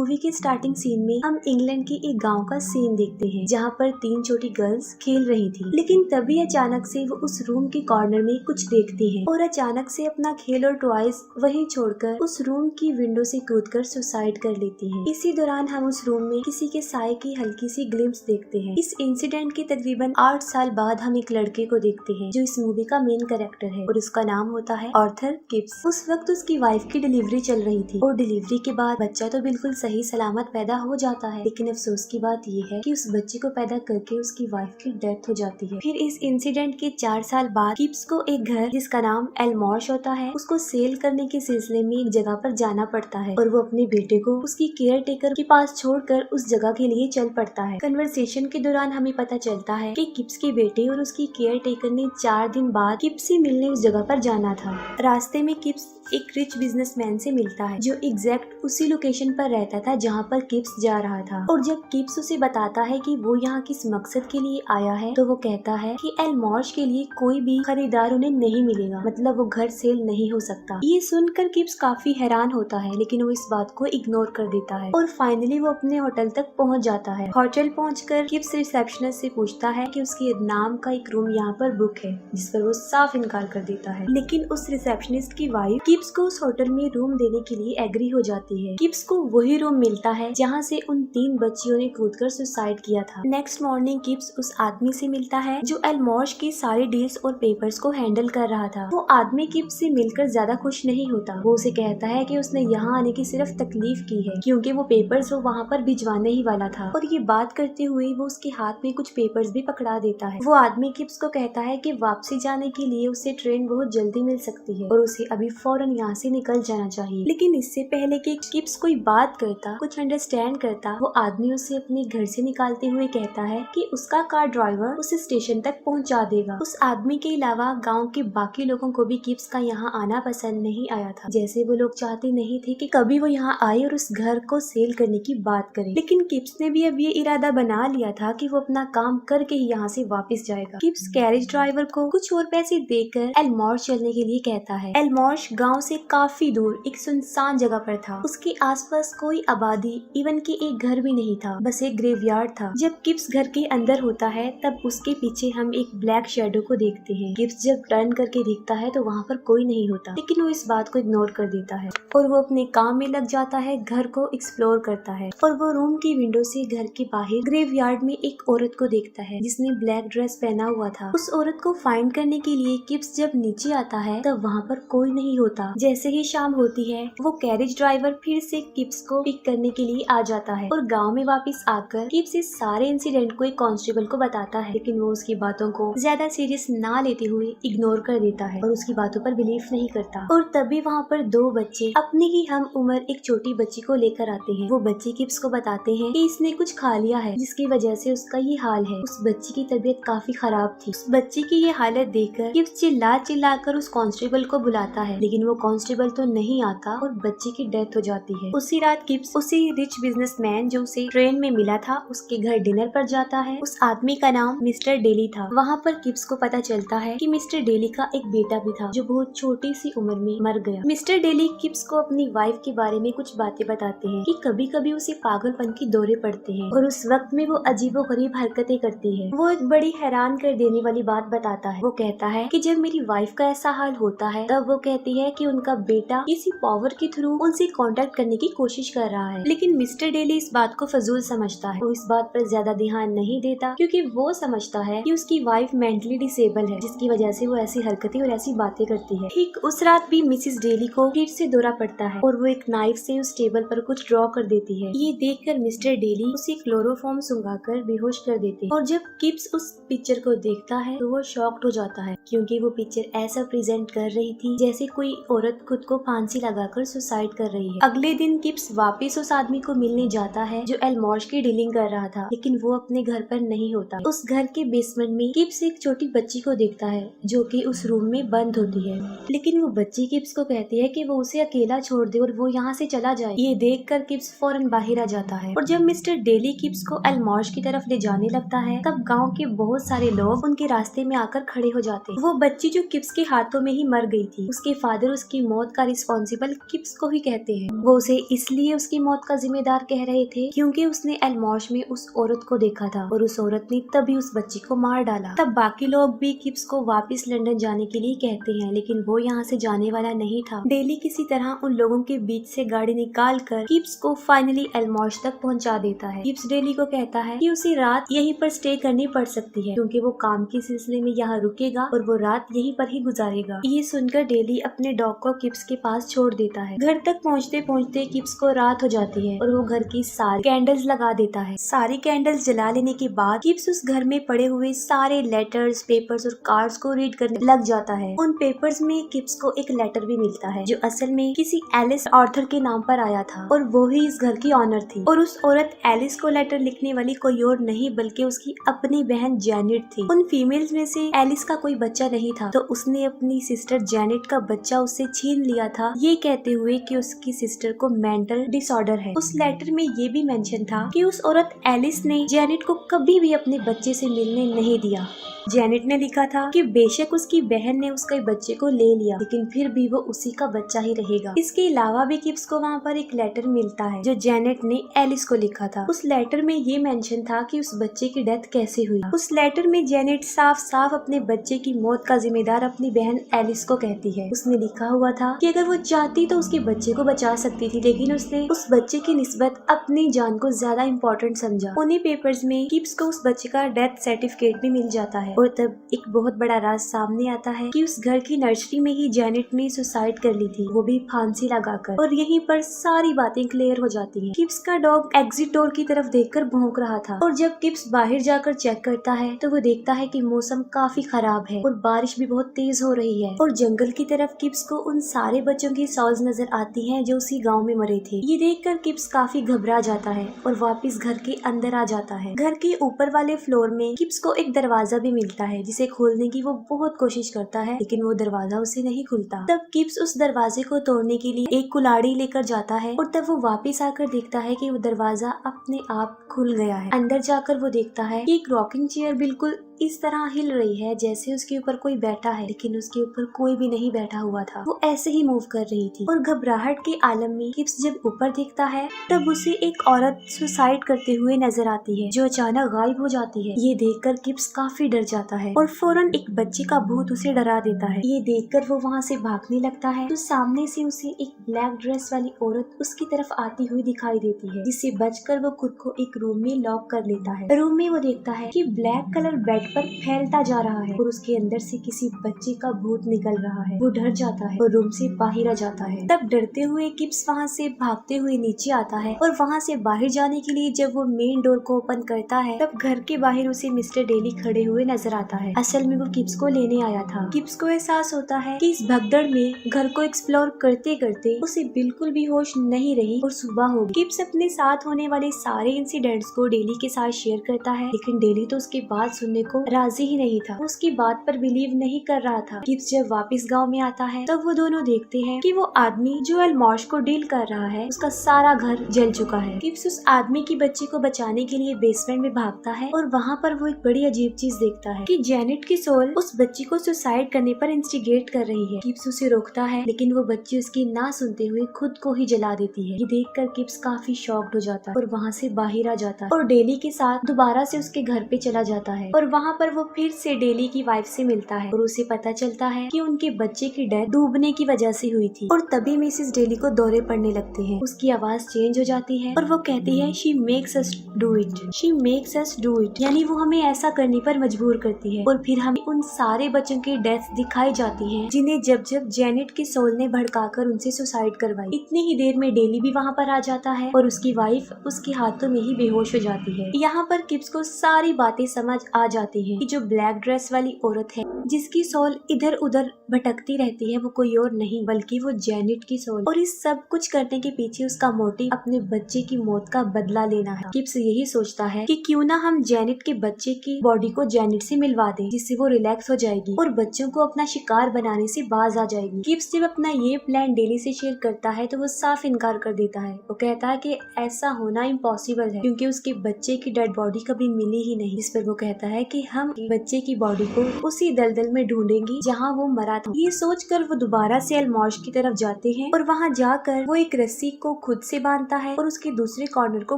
Movie के starting scene में हम इंग्लैंड के एक गांव का सीन देखते हैं जहां पर 3 छोटी गर्ल्स खेल रही थी। लेकिन तभी अचानक से वो उस रूम के कॉर्नर में कुछ देखती हैं और अचानक से अपना खेल और टॉयज वहीं छोड़कर उस रूम की विंडो से कूदकर सुसाइड कर लेती हैं। इसी दौरान हम उस रूम में किसी के साए की हल्की सी ग्लिम्स देखते हैं। इस इंसिडेंट के तकरीबन 8 साल बाद हम एक लड़के को देखते हैं जो इस मूवी का मेन कैरेक्टर है और उसका नाम होता है आर्थर किप्स। उस वक्त उसकी वाइफ की डिलीवरी चल रही थी और डिलीवरी के बाद बच्चा तो बिल्कुल सही सलामत पैदा हो जाता है, लेकिन अफसोस की बात ये है कि उस बच्चे को पैदा करके उसकी वाइफ की डेथ हो जाती है। फिर इस इंसिडेंट के 4 साल बाद किप्स को एक घर जिसका नाम एलमॉर्श होता है उसको सेल करने के सिलसिले में एक जगह पर जाना पड़ता है और वो अपने बेटे को उसकी केयर टेकर के पास छोड़कर उस जगह के लिए चल पड़ता है। कन्वर्सेशन के दौरान हमें पता चलता है कि किप्स के बेटे और उसकी केयर टेकर ने 4 दिन बाद किप्स से मिलने उस जगह पर जाना था। रास्ते में किप्स एक रिच बिजनेसमैन से मिलता है जो एग्जैक्ट उसी लोकेशन पर रहता था जहाँ पर किप्स जा रहा था। और जब किप्स उसे बताता है कि वो यहाँ किस मकसद के लिए आया है तो वो कहता है कि एलमॉर्श के लिए कोई भी खरीदार उन्हें नहीं मिलेगा, मतलब वो घर सेल नहीं हो सकता। ये सुनकर किप्स काफी हैरान होता है, लेकिन वो इस बात को इग्नोर कर देता है और फाइनली वो अपने होटल तक पहुँच जाता है। होटल पहुँचकर किप्स रिसेप्शनिस्ट से पूछता है कि उसके नाम का एक रूम यहाँ पर बुक है, जिस पर वो साफ इनकार कर देता है। लेकिन उस रिसेप्शनिस्ट की वाइफ किप्स को उस होटल में रूम देने के लिए एग्री हो जाती है। किप्स को वही रूम मिलता है जहाँ से उन 3 बच्चियों ने कूदकर सुसाइड किया था। नेक्स्ट मॉर्निंग किप्स उस आदमी से मिलता है जो एलमॉर्श की सारी डील्स और पेपर्स को हैंडल कर रहा था। वो आदमी किप्स से मिलकर ज्यादा खुश नहीं होता। वो उसे कहता है कि उसने यहाँ आने की सिर्फ तकलीफ की है क्योंकि वो पेपर्स वो वहाँ पर भिजवाने ही वाला था। और ये बात करते हुए वो उसके हाथ में कुछ पेपर्स भी पकड़ा देता है। वो आदमी किप्स को कहता है कि वापसी जाने के लिए उसे ट्रेन बहुत जल्दी मिल सकती है और उसे अभी फौरन यहाँ से निकल जाना चाहिए। लेकिन इससे पहले कि किप्स कोई बात करता, कुछ अंडरस्टैंड करता, वो आदमी उसे अपने घर से निकालते हुए कहता है कि उसका कार ड्राइवर उसे स्टेशन तक पहुंचा देगा। उस आदमी के अलावा गांव के बाकी लोगों को भी किप्स का यहाँ आना पसंद नहीं आया था। जैसे वो लोग चाहते नहीं थे कि कभी वो यहाँ आए और उस घर को सेल करने की बात करे। लेकिन किप्स ने भी अब ये इरादा बना लिया था कि वो अपना काम करके ही यहाँ से वापस जाएगा। किप्स कैरेज ड्राइवर को कुछ और पैसे देकर एलमॉर्श चलने के लिए कहता है। एलमॉर्श गांव से काफी दूर एक सुनसान जगह पर था। उसके आसपास कोई आबादी, इवन कि एक घर भी नहीं था, बस एक ग्रेवयार्ड था। जब किप्स घर के अंदर होता है तब उसके पीछे हम एक ब्लैक शैडो को देखते हैं। किप्स जब टर्न करके देखता है तो वहाँ पर कोई नहीं होता, लेकिन वो इस बात को इग्नोर कर देता है और वो अपने काम में लग जाता है, घर को एक्सप्लोर करता है। और वो रूम की विंडो से घर के बाहर ग्रेवयार्ड में एक औरत को देखता है जिसने ब्लैक ड्रेस पहना हुआ था। उस औरत को फाइंड करने के लिए किप्स जब नीचे आता है तब वहाँ पर कोई नहीं होता। जैसे ही शाम होती है वो कैरेज ड्राइवर फिर से किप्स को पिक करने के लिए आ जाता है और गांव में वापस आकर किप्स इस सारे इंसिडेंट को एक कांस्टेबल को बताता है, लेकिन वो उसकी बातों को ज्यादा सीरियस ना लेते हुए इग्नोर कर देता है और उसकी बातों पर बिलीव नहीं करता। और तभी वहाँ पर 2 बच्चे अपनी ही हम उम्र एक छोटी बच्ची को लेकर आते हैं। वो बच्चे किप्स को बताते हैं कि इसने कुछ खा लिया है जिसकी वजह से उसका ये हाल है। उस बच्ची की तबीयत काफी खराब थी। उस बच्ची की ये हालत देखकर किप्स चिल्ला कर उस कांस्टेबल को बुलाता है, लेकिन वो कांस्टेबल तो नहीं आता और बच्ची की डेथ हो जाती है। उसी रात किप्स उसी रिच बिजनेसमैन जो उसे ट्रेन में मिला था उसके घर डिनर पर जाता है। उस आदमी का नाम मिस्टर डेली था। वहाँ पर किप्स को पता चलता है कि मिस्टर डेली का एक बेटा भी था जो बहुत छोटी सी उम्र में मर गया। मिस्टर डेली किप्स को अपनी वाइफ के बारे में कुछ बातें बताते हैं कि कभी कभी उसे पागलपन के दौरे पड़ते हैं और उस वक्त में वो अजीबोगरीब हरकतें करती है। वो एक बड़ी हैरान कर देने वाली बात बताता है। वो कहता है कि जब मेरी वाइफ का ऐसा हाल होता है तब वो कहती है कि उनका बेटा किसी पावर के थ्रू उनसे कांटेक्ट करने की कोशिश कर रहा है। लेकिन मिस्टर डेली इस बात को फजूल समझता है। वो इस बात पर ज्यादा ध्यान नहीं देता क्योंकि वो समझता है कि उसकी वाइफ मेंटली डिसेबल है, जिसकी वजह से वो ऐसी हरकतें और ऐसी बातें करती है। ठीक उस रात भी मिसेस डेली को फिर से दौरा पड़ता है और वो एक नाइफ से उस टेबल पर कुछ ड्रॉ कर देती है। ये देखकर मिस्टर डेली उसे क्लोरोफॉर्म सुंघाकर बेहोश कर देते हैं। और जब किप्स उस पिक्चर को देखता है तो वो शॉक्ड हो जाता है क्योंकि वो पिक्चर ऐसा प्रेजेंट कर रही थी जैसे कोई औरत खुद को फांसी लगाकर सुसाइड कर रही है। अगले दिन किप्स वापस उस आदमी को मिलने जाता है जो एलमॉर्श की डीलिंग कर रहा था, लेकिन वो अपने घर पर नहीं होता। उस घर के बेसमेंट में किप्स एक छोटी बच्ची को देखता है जो कि उस रूम में बंद होती है, लेकिन वो बच्ची किप्स को कहती है कि वो उसे अकेला छोड़ दे और वो यहाँ से चला जाए। ये देखकर किप्स फौरन बाहर आ जाता है और जब मिस्टर डेली किप्स को एलमॉर्श की तरफ ले जाने लगता है तब गाँव के बहुत सारे लोग उनके रास्ते में आकर खड़े हो जाते हैं। वो बच्ची जो किप्स के हाथों में ही मर गई थी, उसके फादर उसकी मौत का रिस्पॉन्सिबल किप्स को ही कहते हैं। वो उसे इसलिए उसकी मौत का जिम्मेदार कह रहे थे क्योंकि उसने एलमॉश में उस औरत को देखा था और उस औरत ने तभी उस बच्चे को मार डाला। तब बाकी लोग भी किप्स को वापस लंदन जाने के लिए कहते हैं, लेकिन वो यहाँ से जाने वाला नहीं था। डेली किसी तरह उन लोगों के बीच से गाड़ी निकाल कर किप्स को फाइनली एलमॉश तक पहुँचा देता है। किप्स डेली को कहता है कि उसे रात यहीं पर स्टे करनी पड़ सकती है क्योंकि वो काम के सिलसिले में यहाँ रुकेगा और वो रात यहीं पर ही गुजारेगा। ये सुनकर डेली अपने डॉग को किप्स के पास छोड़ देता है। घर तक पहुँचते पहुँचते किप्स को रात हो जाती है और वो घर की सारी कैंडल्स लगा देता है। सारी कैंडल्स जला लेने के बाद किप्स उस घर में पड़े हुए सारे लेटर्स, पेपर्स और कार्ड्स को रीड करने लग जाता है। उन पेपर्स में किप्स को एक लेटर भी मिलता है जो असल में किसी एलिस ऑर्थर के नाम पर आया था और वो ही इस घर की ऑनर थी। और उस औरत एलिस को लेटर लिखने वाली कोई और नहीं बल्कि उसकी अपनी बहन जेनेट थी। उन फीमेल्स में से एलिस का कोई बच्चा नहीं था तो उसने अपनी सिस्टर जेनेट का बच्चा उससे छीन लिया था, ये कहते हुए कि उसकी सिस्टर को मेंटल डिसऑर्डर है। उस लेटर में ये भी मेंशन था कि उस औरत एलिस ने जेनेट को कभी भी अपने बच्चे से मिलने नहीं दिया। जेनेट ने लिखा था कि बेशक उसकी बहन ने उसके बच्चे को ले लिया लेकिन फिर भी वो उसी का बच्चा ही रहेगा। इसके अलावा भी किप्स को वहाँ पर एक लेटर मिलता है जो जेनेट ने एलिस को लिखा था। उस लेटर में ये मेंशन था कि उस बच्चे की डेथ कैसे हुई। उस लेटर में जेनेट साफ साफ अपने बच्चे की मौत का जिम्मेदार अपनी बहन एलिस को कहती है। उसने लिखा हुआ था कि अगर वो चाहती तो उसके बच्चे को बचा सकती थी लेकिन उसने उस बच्चे की निस्बत अपनी जान को ज्यादा इम्पोर्टेंट समझा। उन्हीं पेपर्स में किप्स को उस बच्चे का डेथ सर्टिफिकेट भी मिल जाता है और तब एक बहुत बड़ा राज सामने आता है कि उस घर की नर्सरी में ही जेनेट ने सुसाइड कर ली थी, वो भी फांसी लगाकर। और यहीं पर सारी बातें क्लियर हो जाती हैं। किप्स का डॉग एग्जिट डोर की तरफ देखकर भौंक रहा था और जब किप्स बाहर जाकर चेक करता है तो वो देखता है कि मौसम काफी खराब है और बारिश भी बहुत तेज हो रही है। और जंगल की तरफ किप्स को उन सारे बच्चों की सॉल्स नजर आती हैं जो उसी गाँव में मरे थे। ये देखकर किप्स काफी घबरा जाता है और वापिस घर के अंदर आ जाता है। घर के ऊपर वाले फ्लोर में किप्स को एक दरवाजा भी मिलता है जिसे खोलने की वो बहुत कोशिश करता है लेकिन वो दरवाजा उसे नहीं खुलता। तब किप्स उस दरवाजे को तोड़ने के लिए एक कुल्हाड़ी लेकर जाता है और तब वो वापस आकर देखता है कि वो दरवाजा अपने आप खुल गया है। अंदर जाकर वो देखता है कि एक रॉकिंग चेयर बिल्कुल इस तरह हिल रही है जैसे उसके ऊपर कोई बैठा है लेकिन उसके ऊपर कोई भी नहीं बैठा हुआ था, वो ऐसे ही मूव कर रही थी। और घबराहट के आलम में किप्स जब ऊपर देखता है तब उसे एक औरत सुसाइड करते हुए नजर आती है जो अचानक गायब हो जाती है। ये देखकर किप्स काफी डर जाता है और फौरन एक बच्चे का भूत उसे डरा देता है। ये देखकर वो वहाँ से भागने लगता है तो सामने से उसे एक ब्लैक ड्रेस वाली औरत उसकी तरफ आती हुई दिखाई देती है, जिससे बचकर वो खुद को एक रूम में लॉक कर लेता है। रूम में वो देखता है कि ब्लैक कलर बेड पर फैलता जा रहा है और उसके अंदर से किसी बच्चे का भूत निकल रहा है। वो डर जाता है और रूम से बाहर आ जाता है। तब डरते हुए किप्स वहाँ से भागते हुए नीचे आता है और वहाँ से बाहर जाने के लिए जब वो मेन डोर को ओपन करता है तब घर के बाहर उसे मिस्टर डेली खड़े हुए नजर आता है। असल में वो किप्स को लेने आया था। किप्स को एहसास होता है कि इस भगदड़ में घर को एक्सप्लोर करते करते उसे बिल्कुल भी होश नहीं रही और सुबह हो गई। किप्स अपने साथ होने वाले सारे इंसिडेंट्स को डेली के साथ शेयर करता है लेकिन डेली तो उसकी बात सुनने को राजी ही नहीं था, उसकी बात पर बिलीव नहीं कर रहा था। किप्स जब वापस गांव में आता है तब वो दोनों देखते हैं कि वो आदमी जो एलमॉश को डील कर रहा है उसका सारा घर जल चुका है। किप्स उस आदमी की बच्ची को बचाने के लिए बेसमेंट में भागता है और वहाँ पर वो एक बड़ी अजीब चीज देखता है कि जेनेट की सोल उस बच्ची को सुसाइड करने पर इंस्टिगेट कर रही है। किप्स उसे रोकता है लेकिन वो बच्ची उसकी ना सुनते हुए खुद को ही जला देती है। ये देखकर किप्स काफी शॉक्ड हो जाता है और वहाँ से बाहर आ जाता है और डेली के साथ दोबारा से उसके घर पे चला जाता है और वहाँ पर वो फिर से डेली की वाइफ से मिलता है और उसे पता चलता है कि उनके बच्चे की डेथ डूबने की वजह से हुई थी। और तभी मिसेस डेली को दौरे पड़ने लगते हैं। उसकी आवाज चेंज हो जाती है और वो कहती है she makes us do it, she makes us do it, यानी वो हमें ऐसा करने पर मजबूर करती है। और फिर हमें उन सारे बच्चों की डेथ दिखाई जाती है जिन्हें जब जब जेनेट की सोल ने भड़काकर उनसे सुसाइड करवाई। इतनी ही देर में डेली भी वहाँ पर आ जाता है और उसकी वाइफ उसके हाथों में ही बेहोश हो जाती है। यहाँ पर किप्स को सारी बातें समझ आ जाती है कि जो ब्लैक ड्रेस वाली औरत है जिसकी सोल इधर उधर भटकती रहती है वो कोई और नहीं बल्कि वो जेनेट की सोल। और इस सब कुछ करने के पीछे उसका मोटिव अपने बच्चे की मौत का बदला लेना है। किप्स यही सोचता है कि क्यों ना हम जेनेट के बच्चे की बॉडी को जेनेट से मिलवा दें जिससे वो रिलैक्स हो जाएगी और बच्चों को अपना शिकार बनाने से बाज आ जाएगी। किप्स जब अपना ये प्लान डेली से शेयर करता है तो वो साफ इनकार कर देता है। वो कहता है कि ऐसा होना इम्पॉसिबल है क्योंकि उसके बच्चे की डेड बॉडी कभी मिली ही नहीं। इस पर वो कहता है कि कि हम बच्चे की बॉडी को उसी दलदल में ढूंढेंगे जहाँ वो मरा था। ये सोचकर वो दोबारा से अलमौश की तरफ जाते हैं और वहाँ जाकर वो एक रस्सी को खुद से बांधता है और उसके दूसरे कॉर्नर को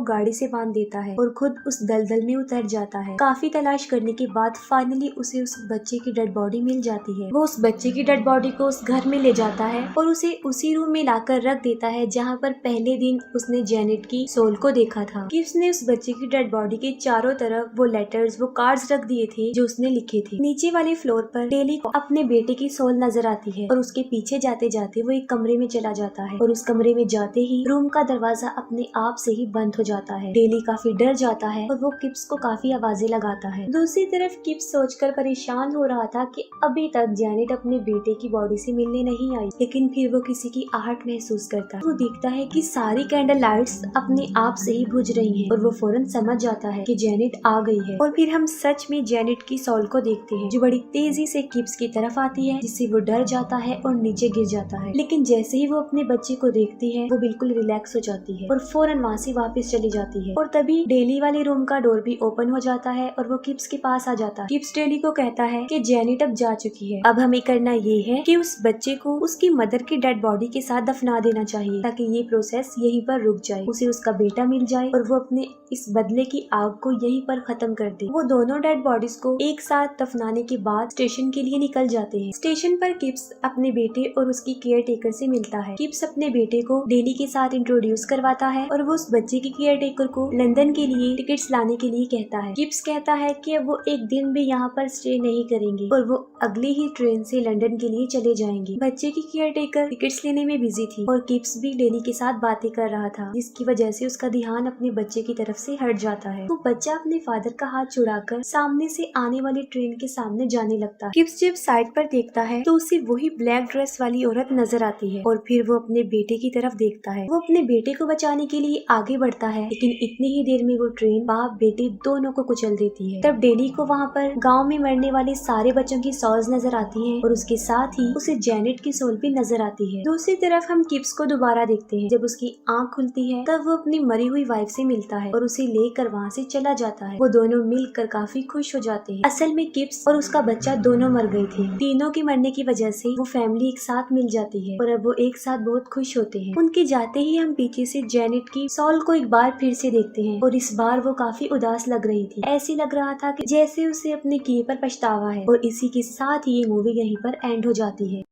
गाड़ी से बांध देता है और खुद उस दलदल में उतर जाता है। काफी तलाश करने के बाद फाइनली उसे उस बच्चे की डेड बॉडी मिल जाती है। वो उस बच्चे की डेड बॉडी को उस घर में ले जाता है और उसे उसी रूम में लाकर रख देता है जहाँ पर पहले दिन उसने जेनेट की सोल को देखा था। गिब्स ने उस बच्चे की डेड बॉडी के चारों तरफ वो लेटर्स, वो कार्ड्स रख दिए थे जो उसने लिखे थे। नीचे वाले फ्लोर पर डेली को अपने बेटे की सोल नजर आती है और उसके पीछे जाते जाते वो एक कमरे में चला जाता है और उस कमरे में जाते ही रूम का दरवाजा अपने आप से ही बंद हो जाता है। डेली काफी डर जाता है और वो किप्स को काफी आवाजें लगाता है। दूसरी तरफ किप्स सोचकर परेशान हो रहा था कि अभी तक जेनेट अपने बेटे की बॉडी से मिलने नहीं आई, लेकिन फिर वो किसी की आहट महसूस करता है। वो देखता है कि सारी कैंडल लाइट्स अपने आप से ही बुझ रही हैं और वो फौरन समझ जाता है कि जेनेट आ गई है। और फिर हम सच में जेनेट की सोल को देखते हैं जो बड़ी तेजी से किप्स की तरफ आती है, जिससे वो डर जाता है और नीचे गिर जाता है। लेकिन जैसे ही वो अपने बच्चे को देखती है वो बिल्कुल रिलैक्स हो जाती है और फौरन वहाँ से वापस चली जाती है। और तभी डेली वाले रूम का डोर भी ओपन हो जाता है और वो किप्स के पास आ जाता है। किप्स डेली को कहता है कि जेनेट अब जा चुकी है, अब हमें करना ये है कि उस बच्चे को उसकी मदर की डेड बॉडी के साथ दफना देना चाहिए ताकि ये प्रोसेस यहीं पर रुक जाए, उसे उसका बेटा मिल जाए और वो अपने इस बदले की आग को यहीं पर खत्म कर दे। वो दोनों डेड बॉडीज को एक साथ दफनाने के बाद स्टेशन के लिए निकल जाते हैं। स्टेशन पर किप्स अपने बेटे और उसकी केयर टेकर से मिलता है। किप्स अपने बेटे को डेली के साथ इंट्रोड्यूस करवाता है और वो उस बच्चे की केयर टेकर को लंदन के लिए टिकट्स लाने के लिए कहता है। किप्स कहता है कि वो एक दिन भी यहाँ पर स्टे नहीं करेंगे और वो अगली ही ट्रेन से लंदन के लिए चले जाएंगे। बच्चे की केयर टेकर टिकट्स लेने में बिजी थी और किप्स भी डेली के साथ बातें कर रहा था, जिसकी वजह से उसका ध्यान अपने बच्चे की तरफ से हट जाता है। वो बच्चा अपने फादर का हाथ छुड़ाकर सामने से आने वाली ट्रेन के सामने जाने लगता है। किप्स जब साइड पर देखता है तो उसे वही ब्लैक ड्रेस वाली औरत नजर आती है और फिर वो अपने बेटे की तरफ देखता है। वो अपने बेटे को बचाने के लिए आगे बढ़ता है, लेकिन इतनी ही देर में वो ट्रेन बाप बेटे दोनों को कुचल देती है। तब डेली को वहाँ पर गाँव में मरने वाले सारे बच्चों की सॉल्स नजर आती है और उसके साथ ही उसे जेनेट की सोल भी नजर आती है। दूसरी तरफ हम किप्स को दोबारा देखते हैं। जब उसकी आँख खुलती है तब वो अपनी मरी हुई वाइफ से मिलता है और उसे लेकर वहाँ से चला जाता है। वो दोनों मिलकर काफी खुश हो जाते हैं। असल में किप्स और उसका बच्चा दोनों मर गए थे। तीनों के मरने की वजह से वो फैमिली एक साथ मिल जाती है और अब वो एक साथ बहुत खुश होते हैं। उनके जाते ही हम पीछे से जेनेट की सोल को एक बार फिर से देखते हैं और इस बार वो काफी उदास लग रही थी। ऐसी लग रहा था कि जैसे उसे अपने किए पर पछतावा है। और इसी के साथ ही ये मूवी यहीं पर एंड हो जाती है।